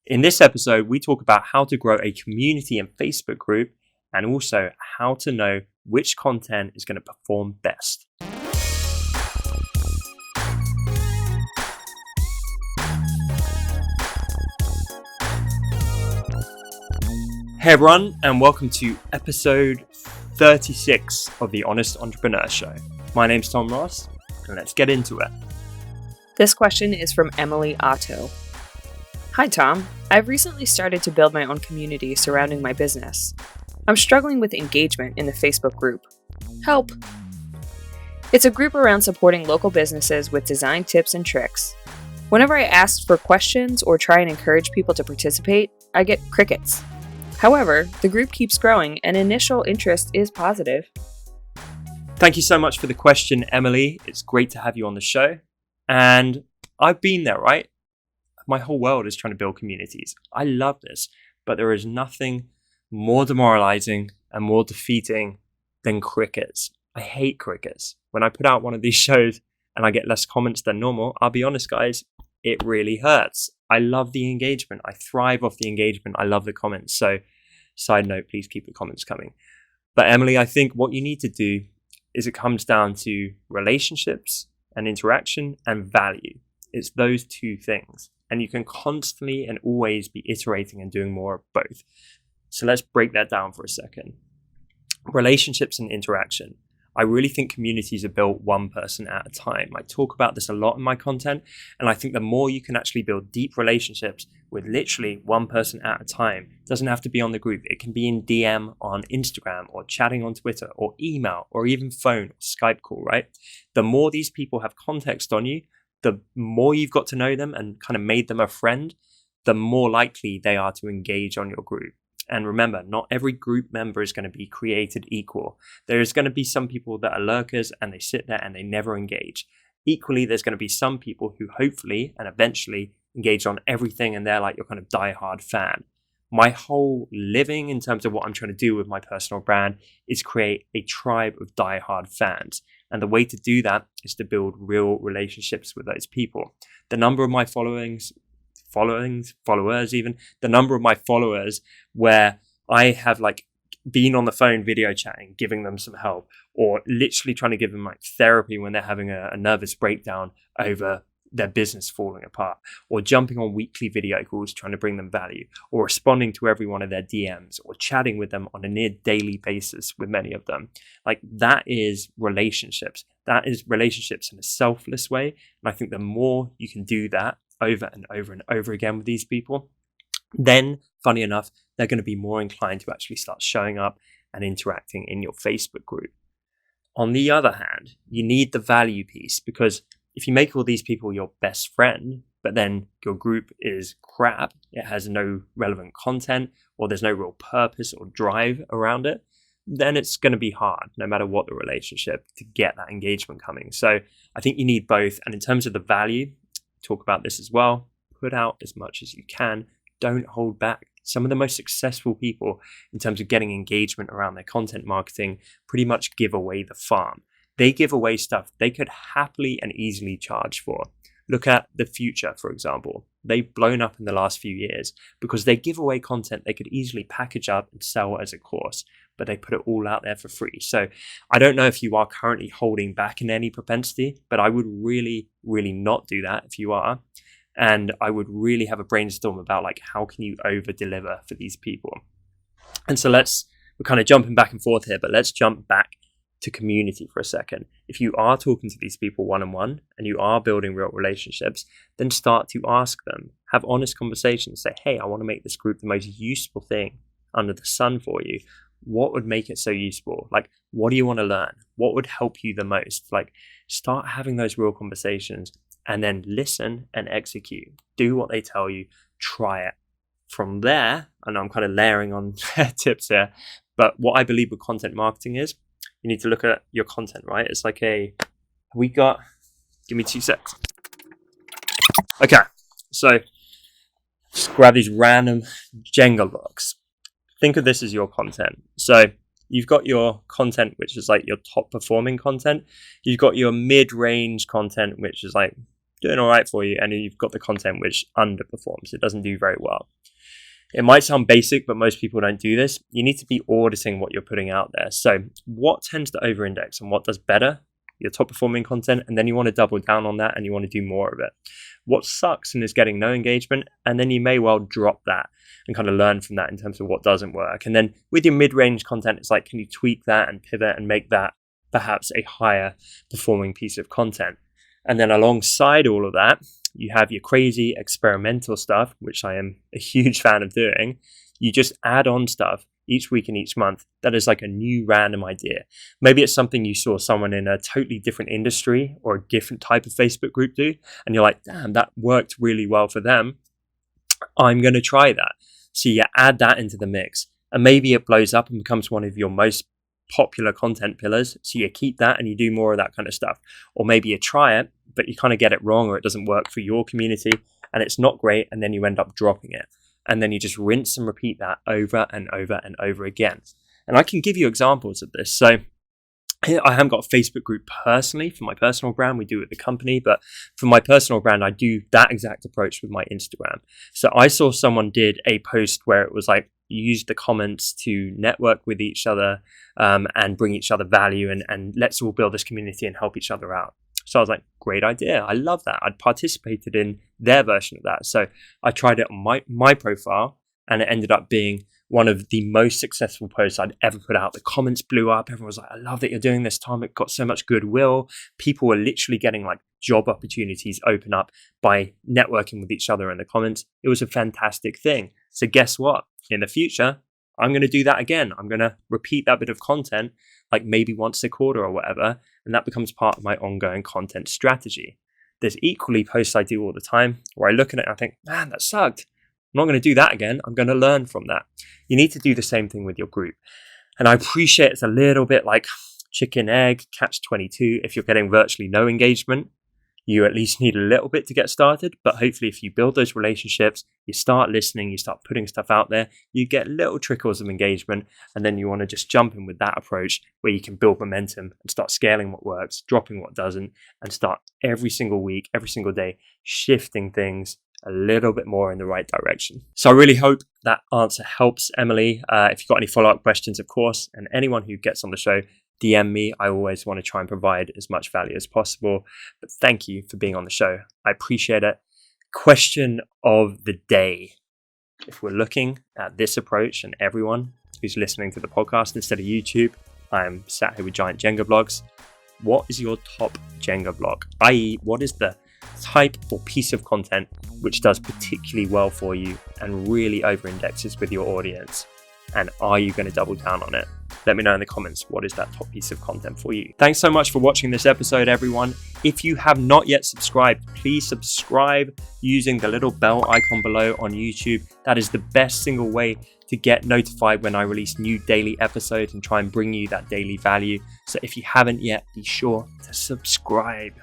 In this episode, we talk about how to grow a community and Facebook group and also how to know which content is going to perform best. Hey everyone, and welcome to episode 36 of the Honest Entrepreneur Show. My name's Tom Ross, and let's get into it. This question is from Emily Otto. Hi Tom, I've recently started to build my own community surrounding my business. I'm struggling with engagement in the Facebook group. Help! It's a group around supporting local businesses with design tips and tricks. Whenever I ask for questions or try and encourage people to participate, I get crickets. However, the group keeps growing and initial interest is positive. Thank you so much for the question, Emily. It's great to have you on the show. And I've been there, right? My whole world is trying to build communities. I love this, but there is nothing more demoralizing and more defeating than crickets. I hate crickets. When I put out one of these shows and I get less comments than normal, I'll be honest, guys, it really hurts. I love the engagement. I thrive off the engagement. I love the comments. So, side note, please keep the comments coming. But Emily, I think what you need to do is it comes down to relationships and interaction and value. It's those two things. And you can constantly and always be iterating and doing more of both. So let's break that down for a second. Relationships and interaction. I really think communities are built one person at a time. I talk about this a lot in my content. And I think the more you can actually build deep relationships with literally one person at a time, it doesn't have to be on the group. It can be in DM on Instagram or chatting on Twitter or email or even phone or Skype call, right? The more these people have context on you, the more you've got to know them and kind of made them a friend, the more likely they are to engage on your group. And remember, not every group member is going to be created equal. There's going to be some people that are lurkers and they sit there and they never engage. Equally, there's going to be some people who hopefully and eventually engage on everything and they're like your kind of diehard fan. My whole living in terms of what I'm trying to do with my personal brand is create a tribe of diehard fans. And the way to do that is to build real relationships with those people. The number of my followers where I have like been on the phone video chatting, giving them some help, or literally trying to give them like therapy when they're having a nervous breakdown over their business falling apart, or jumping on weekly video calls trying to bring them value, or responding to every one of their DMs, or chatting with them on a near daily basis with many of them. Like that is relationships. That is relationships in a selfless way. And I think the more you can do that over and over and over again with these people, then funny enough, they're going to be more inclined to actually start showing up and interacting in your Facebook group. On the other hand, you need the value piece, because if you make all these people your best friend, but then your group is crap, it has no relevant content, or there's no real purpose or drive around it, then it's going to be hard, no matter what the relationship, to get that engagement coming. So I think you need both. And in terms of the value, talk about this as well. Put out as much as you can. Don't hold back. Some of the most successful people in terms of getting engagement around their content marketing pretty much give away the farm. They give away stuff they could happily and easily charge for. Look at The Future, for example. They've blown up in the last few years because they give away content they could easily package up and sell as a course, but they put it all out there for free. So I don't know if you are currently holding back in any propensity, but I would really, really not do that if you are. And I would really have a brainstorm about like, how can you over deliver for these people? And so we're kind of jumping back and forth here, but let's jump back to community for a second. If you are talking to these people one-on-one and you are building real relationships, then start to ask them, have honest conversations, say, hey, I want to make this group the most useful thing under the sun for you. What would make it so useful? Like, what do you want to learn? What would help you the most? Like, start having those real conversations and then listen and execute. Do what they tell you, try it. From there, and I'm kind of layering on tips here, but what I believe with content marketing is, you need to look at your content, right? It's like give me 2 secs. Okay, so just grab these random Jenga blocks. Think of this as your content. So you've got your content, which is like your top performing content. You've got your mid-range content, which is like doing all right for you, and then you've got the content which underperforms. It doesn't do very well. It might sound basic, but most people don't do this. You need to be auditing what you're putting out there. So what tends to over-index and what does better? Your top performing content, and then you want to double down on that and you want to do more of it. What sucks and is getting no engagement, and then you may well drop that and kind of learn from that in terms of what doesn't work. And then with your mid-range content, it's like, can you tweak that and pivot and make that perhaps a higher performing piece of content? And then alongside all of that, you have your crazy experimental stuff, which I am a huge fan of doing. You just add on stuff each week and each month that is like a new random idea. Maybe it's something you saw someone in a totally different industry or a different type of Facebook group do, and you're like, damn, that worked really well for them. I'm going to try that. So you add that into the mix, and maybe it blows up and becomes one of your most popular content pillars. So you keep that and you do more of that kind of stuff. Or maybe you try it, but you kind of get it wrong, or it doesn't work for your community and it's not great, and then you end up dropping it. And then you just rinse and repeat that over and over and over again. And I can give you examples of this. So I haven't got a Facebook group personally for my personal brand. We do it with the company, but for my personal brand, I do that exact approach with my Instagram. So I saw someone did a post where it was like, use the comments to network with each other and bring each other value, and let's all build this community and help each other out. So I was like, great idea. I love that. I'd participated in their version of that. So I tried it on my profile, and it ended up being one of the most successful posts I'd ever put out. The comments blew up. Everyone was like, I love that you're doing this, Tom. It got so much goodwill. People were literally getting like job opportunities open up by networking with each other in the comments. It was a fantastic thing. So guess what? In the future, I'm going to do that again. I'm going to repeat that bit of content like maybe once a quarter or whatever. And that becomes part of my ongoing content strategy. There's equally posts I do all the time where I look at it and I think, man, that sucked. I'm not going to do that again. I'm going to learn from that. You need to do the same thing with your group. And I appreciate it's a little bit like chicken egg, catch 22. If you're getting virtually no engagement, you at least need a little bit to get started. But hopefully if you build those relationships, you start listening, you start putting stuff out there, you get little trickles of engagement. And then you want to just jump in with that approach where you can build momentum and start scaling what works, dropping what doesn't, and start every single week, every single day, shifting things a little bit more in the right direction. So I really hope that answer helps, Emily. If you've got any follow-up questions, of course, and anyone who gets on the show, DM me. I always want to try and provide as much value as possible. But thank you for being on the show. I appreciate it. Question of the day. If we're looking at this approach, and everyone who's listening to the podcast instead of YouTube, I'm sat here with giant Jenga blocks. What is your top Jenga block? I.e., what is the type or piece of content which does particularly well for you and really over indexes with your audience? And are you going to double down on it? Let me know in the comments, what is that top piece of content for you? Thanks so much for watching this episode, everyone. If you have not yet subscribed, please subscribe using the little bell icon below on YouTube. That is the best single way to get notified when I release new daily episodes and try and bring you that daily value. So if you haven't yet, be sure to subscribe.